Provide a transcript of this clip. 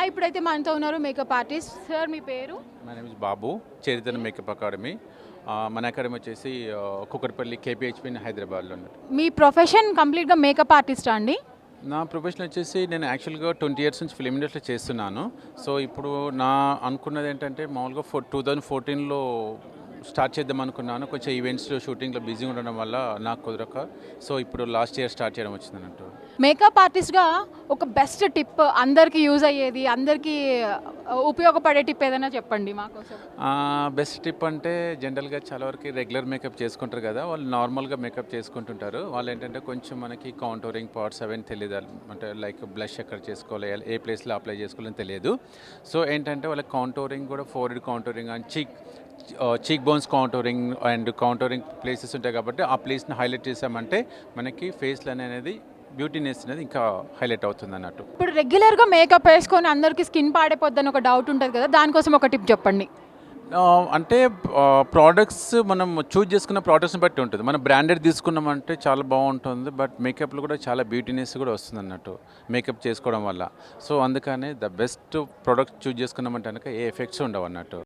ఇప్పుడైతే మనతో ఉన్నారు మేకప్ ఆర్టిస్ట్ సార్. మీ పేరు? మై నేమ్ ఇస్ బాబు, చరిత్ర మేకప్ అకాడమీ. మన అకాడమీ వచ్చేసి కుక్కట్పల్లి కేపీహెచ్పి హైదరాబాద్లో ఉన్నట్టు. మీ ప్రొఫెషన్ కంప్లీట్గా మేకప్ ఆర్టిస్టా అండి? నా ప్రొఫెషన్ వచ్చేసి నేను యాక్చువల్గా 20 years నుంచి ఫిలిం ఇండస్ట్రీలో చేస్తున్నాను. సో ఇప్పుడు నా అనుకున్నది ఏంటంటే మామూలుగా 2014లో స్టార్ట్ చేద్దాం అనుకున్నాను. కొంచెం ఈవెంట్స్లో షూటింగ్లో బిజీ ఉండడం వల్ల నాకు కుదరక, సో ఇప్పుడు లాస్ట్ ఇయర్ స్టార్ట్ చేయడం వచ్చింది అన్నట్టు. మేకప్ ఆర్టిస్ట్గా ఒక బెస్ట్ టిప్, అందరికీ యూజ్ అయ్యేది, అందరికీ ఉపయోగపడే టిప్ ఏదైనా చెప్పండి మా కోసం. బెస్ట్ టిప్ అంటే జనరల్గా చాలా వరకు రెగ్యులర్ మేకప్ చేసుకుంటారు కదా, వాళ్ళు నార్మల్గా మేకప్ చేసుకుంటుంటారు. వాళ్ళు ఏంటంటే కొంచెం మనకి కాంటోరింగ్ పార్ట్స్ అవన్నీ తెలియదు, అంటే లైక్ బ్లష్ ఎక్కడ చేసుకోవాలి, ఏ ప్లేస్లో అప్లై చేసుకోవాలని తెలియదు. సో ఏంటంటే వాళ్ళకి కాంటోరింగ్ కూడా forehead contouring and cheekbones contouring and contouring places ఉంటాయి కాబట్టి ఆ ప్లేస్ని హైలైట్ చేసామంటే మనకి ఫేస్లో అనేది బ్యూటీనెస్ అనేది ఇంకా హైలైట్ అవుతుంది అన్నట్టు. ఇప్పుడు రెగ్యులర్గా మేకప్ వేసుకొని అందరికీ స్కిన్ పాడైపోద్దని ఒక డౌట్ ఉంటుంది కదా, దానికోసం ఒక టిప్ చెప్పండి. అంటే ప్రోడక్ట్స్ మనం చూజ్ చేసుకున్న ప్రోడక్ట్స్ని బట్టి ఉంటుంది. మనం బ్రాండెడ్ తీసుకున్నామంటే చాలా బాగుంటుంది, బట్ మేకప్లో కూడా చాలా బ్యూటీనెస్ కూడా వస్తుంది అన్నట్టు మేకప్ చేసుకోవడం వల్ల. సో అందుకని ద బెస్ట్ ప్రోడక్ట్ చూజ్ చేసుకున్నామంటే కనుక ఏ ఎఫెక్ట్స్ ఉండవు అన్నట్టు.